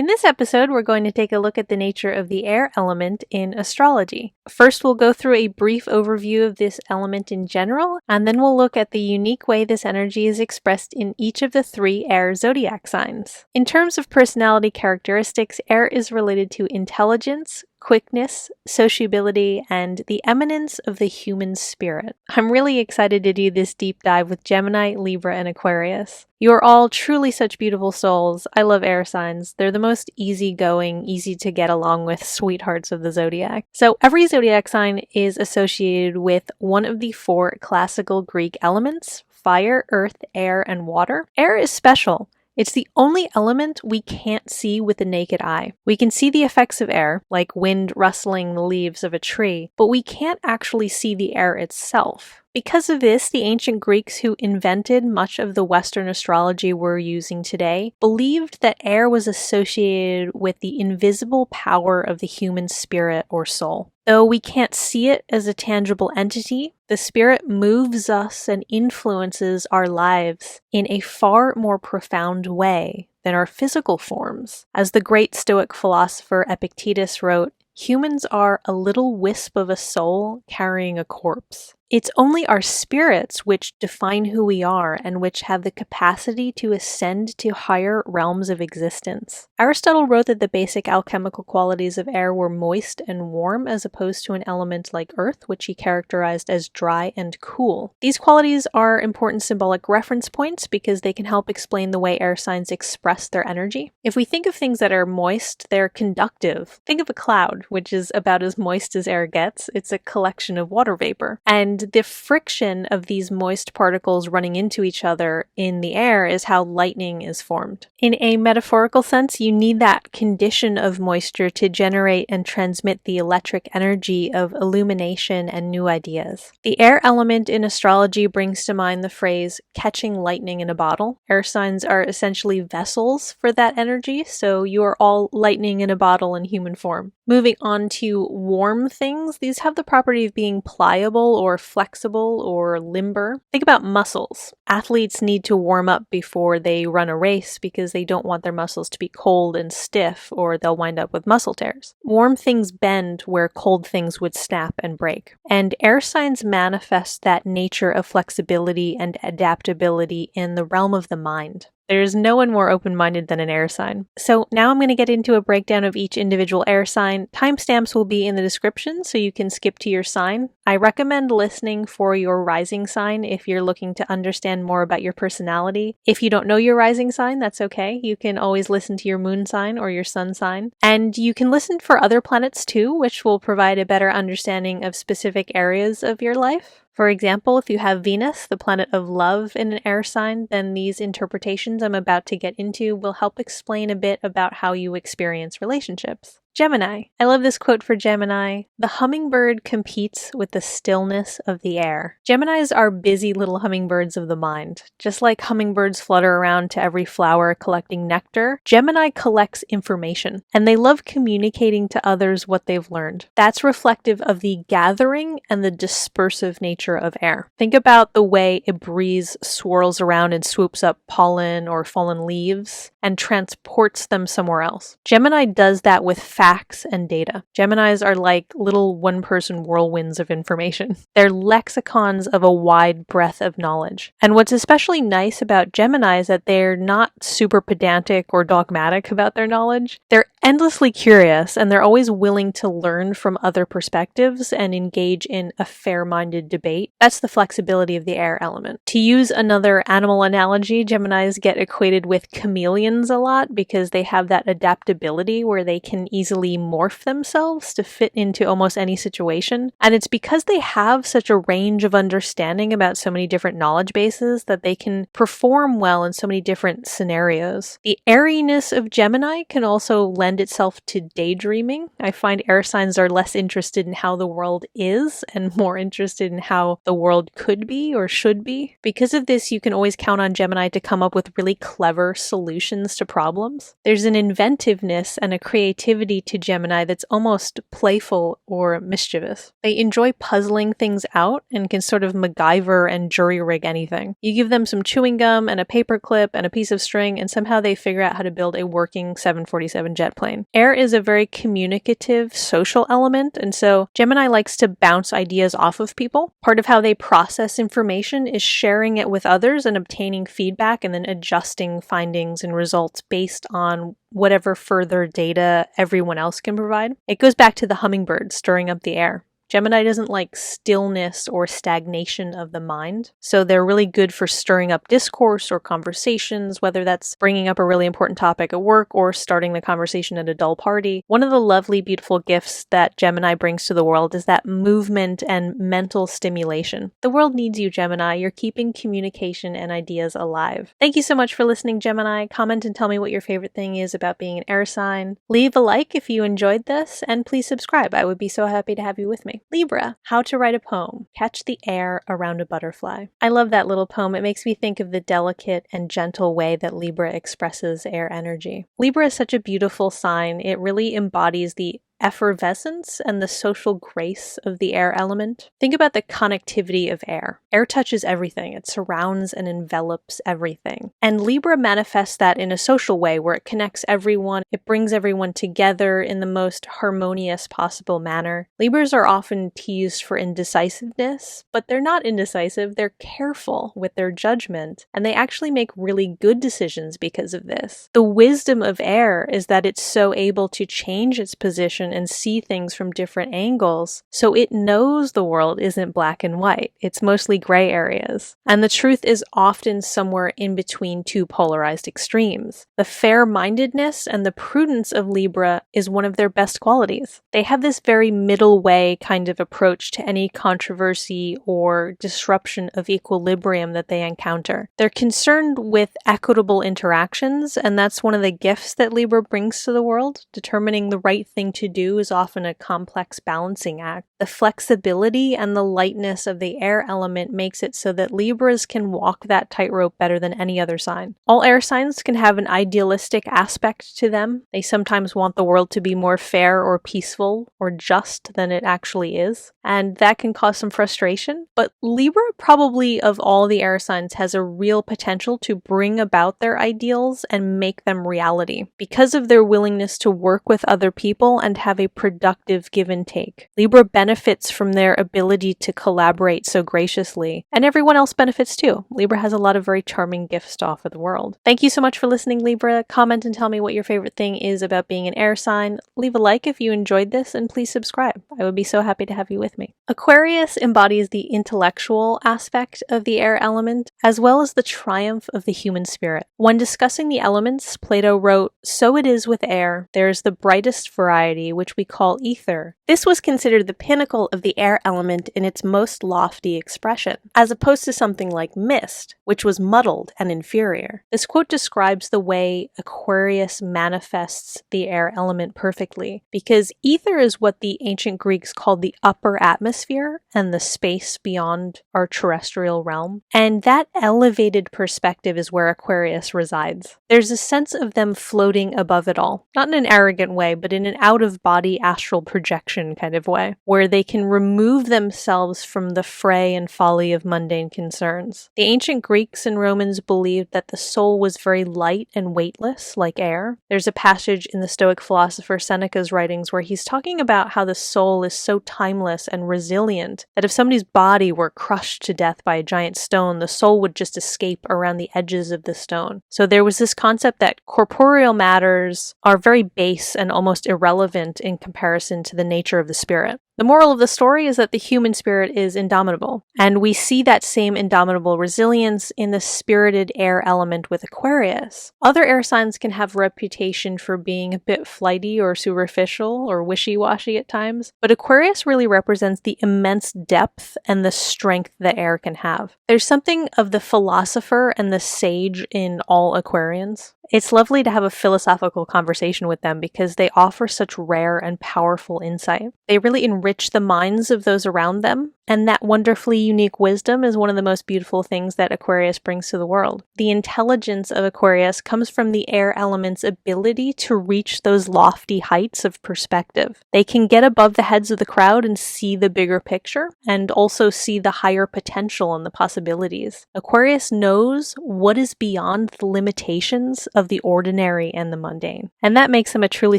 In this episode, we're going to take a look at the nature of the air element in astrology. First, we'll go through a brief overview of this element in general, and then we'll look at the unique way this energy is expressed in each of the 3 air zodiac signs. In terms of personality characteristics, air is related to intelligence, quickness, sociability, and the eminence of the human spirit. I'm really excited to do this deep dive with Gemini, Libra, and Aquarius. You are all truly such beautiful souls. I love air signs. They're the most easygoing, easy to get along with sweethearts of the zodiac. So every zodiac sign is associated with one of the 4 classical Greek elements: fire, earth, air, and water. Air is special. It's the only element we can't see with the naked eye. We can see the effects of air, like wind rustling the leaves of a tree, but we can't actually see the air itself. Because of this, the ancient Greeks who invented much of the Western astrology we're using today believed that air was associated with the invisible power of the human spirit or soul. Though we can't see it as a tangible entity, the spirit moves us and influences our lives in a far more profound way than our physical forms. As the great Stoic philosopher Epictetus wrote, "Humans are a little wisp of a soul carrying a corpse." It's only our spirits which define who we are and which have the capacity to ascend to higher realms of existence. Aristotle wrote that the basic alchemical qualities of air were moist and warm as opposed to an element like earth, which he characterized as dry and cool. These qualities are important symbolic reference points because they can help explain the way air signs express their energy. If we think of things that are moist, they're conductive. Think of a cloud, which is about as moist as air gets. It's a collection of water vapor. And the friction of these moist particles running into each other in the air is how lightning is formed. In a metaphorical sense, you need that condition of moisture to generate and transmit the electric energy of illumination and new ideas. The air element in astrology brings to mind the phrase catching lightning in a bottle. Air signs are essentially vessels for that energy, so you are all lightning in a bottle in human form. Moving on to warm things, these have the property of being pliable or flexible or limber. Think about muscles. Athletes need to warm up before they run a race because they don't want their muscles to be cold and stiff or they'll wind up with muscle tears. Warm things bend where cold things would snap and break. And air signs manifest that nature of flexibility and adaptability in the realm of the mind. There's no one more open-minded than an air sign. So now I'm going to get into a breakdown of each individual air sign. Timestamps will be in the description so you can skip to your sign. I recommend listening for your rising sign if you're looking to understand more about your personality. If you don't know your rising sign, that's okay. You can always listen to your moon sign or your sun sign. And you can listen for other planets too, which will provide a better understanding of specific areas of your life. For example, if you have Venus, the planet of love, in an air sign, then these interpretations I'm about to get into will help explain a bit about how you experience relationships. Gemini. I love this quote for Gemini. "The hummingbird competes with the stillness of the air." Geminis are busy little hummingbirds of the mind. Just like hummingbirds flutter around to every flower collecting nectar, Gemini collects information, and they love communicating to others what they've learned. That's reflective of the gathering and the dispersive nature of air. Think about the way a breeze swirls around and swoops up pollen or fallen leaves and transports them somewhere else. Gemini does that with facts and data. Geminis are like little one-person whirlwinds of information. They're lexicons of a wide breadth of knowledge. And what's especially nice about Gemini is that they're not super pedantic or dogmatic about their knowledge. They're endlessly curious, and they're always willing to learn from other perspectives and engage in a fair-minded debate. That's the flexibility of the air element. To use another animal analogy, Geminis get equated with chameleons a lot because they have that adaptability where they can easily morph themselves to fit into almost any situation. And it's because they have such a range of understanding about so many different knowledge bases that they can perform well in so many different scenarios. The airiness of Gemini can also lend lend itself to daydreaming. I find air signs are less interested in how the world is and more interested in how the world could be or should be. Because of this, you can always count on Gemini to come up with really clever solutions to problems. There's an inventiveness and a creativity to Gemini that's almost playful or mischievous. They enjoy puzzling things out and can sort of MacGyver and jury rig anything. You give them some chewing gum and a paper clip and a piece of string, and somehow they figure out how to build a working 747 jet plane. Air is a very communicative, social element, and so Gemini likes to bounce ideas off of people. Part of how they process information is sharing it with others and obtaining feedback and then adjusting findings and results based on whatever further data everyone else can provide. It goes back to the hummingbird stirring up the air. Gemini doesn't like stillness or stagnation of the mind, so they're really good for stirring up discourse or conversations, whether that's bringing up a really important topic at work or starting the conversation at a dull party. One of the lovely, beautiful gifts that Gemini brings to the world is that movement and mental stimulation. The world needs you, Gemini. You're keeping communication and ideas alive. Thank you so much for listening, Gemini. Comment and tell me what your favorite thing is about being an air sign. Leave a like if you enjoyed this, and please subscribe. I would be so happy to have you with me. Libra, how to write a poem. Catch the air around a butterfly. I love that little poem. It makes me think of the delicate and gentle way that Libra expresses air energy. Libra is such a beautiful sign. It really embodies the effervescence and the social grace of the air element. Think about the connectivity of air. Air touches everything. It surrounds and envelops everything. And Libra manifests that in a social way where it connects everyone. It brings everyone together in the most harmonious possible manner. Libras are often teased for indecisiveness, but they're not indecisive. They're careful with their judgment, and they actually make really good decisions because of this. The wisdom of air is that it's so able to change its position and see things from different angles, so it knows the world isn't black and white. It's mostly gray areas. And the truth is often somewhere in between two polarized extremes. The fair-mindedness and the prudence of Libra is one of their best qualities. They have this very middle way kind of approach to any controversy or disruption of equilibrium that they encounter. They're concerned with equitable interactions, and that's one of the gifts that Libra brings to the world. Determining the right thing to do is often a complex balancing act. The flexibility and the lightness of the air element makes it so that Libras can walk that tightrope better than any other sign. All air signs can have an idealistic aspect to them. They sometimes want the world to be more fair or peaceful or just than it actually is, and that can cause some frustration. But Libra, probably of all the air signs, has a real potential to bring about their ideals and make them reality because of their willingness to work with other people and have a productive give and take. Libra benefits from their ability to collaborate so graciously, and everyone else benefits too. Libra has a lot of very charming gifts to offer the world. Thank you so much for listening, Libra. Comment and tell me what your favorite thing is about being an air sign. Leave a like if you enjoyed this, and please subscribe. I would be so happy to have you with me. Aquarius embodies the intellectual aspect of the air element, as well as the triumph of the human spirit. When discussing the elements, Plato wrote, "So it is with air. There is the brightest variety, which we call ether." This was considered the pinnacle of the air element in its most lofty expression, as opposed to something like mist, which was muddled and inferior. This quote describes the way Aquarius manifests the air element perfectly, because ether is what the ancient Greeks called the upper atmosphere and the space beyond our terrestrial realm, and that elevated perspective is where Aquarius resides. There's a sense of them floating above it all, not in an arrogant way, but in an out-of-body astral projection kind of way, where they can remove themselves from the fray and folly of mundane concerns. The ancient Greeks and Romans believed that the soul was very light and weightless, like air. There's a passage in the Stoic philosopher Seneca's writings where he's talking about how the soul is so timeless and resilient that if somebody's body were crushed to death by a giant stone, the soul would just escape around the edges of the stone. So there was this concept that corporeal matters are very base and almost irrelevant in comparison to the nature of the spirit. The moral of the story is that the human spirit is indomitable, and we see that same indomitable resilience in the spirited air element with Aquarius. Other air signs can have reputation for being a bit flighty or superficial or wishy-washy at times, but Aquarius really represents the immense depth and the strength that air can have. There's something of the philosopher and the sage in all Aquarians. It's lovely to have a philosophical conversation with them because they offer such rare and powerful insight. They really enrich the minds of those around them, and that wonderfully unique wisdom is one of the most beautiful things that Aquarius brings to the world. The intelligence of Aquarius comes from the air element's ability to reach those lofty heights of perspective. They can get above the heads of the crowd and see the bigger picture, and also see the higher potential and the possibilities. Aquarius knows what is beyond the limitations of the ordinary and the mundane, and that makes them a truly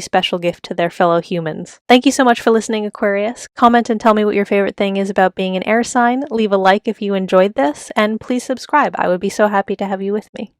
special gift to their fellow humans. Thank you so much for listening, Aquarius. Comment and tell me what your favorite thing is about being an air sign. Leave a like if you enjoyed this, and please subscribe. I would be so happy to have you with me.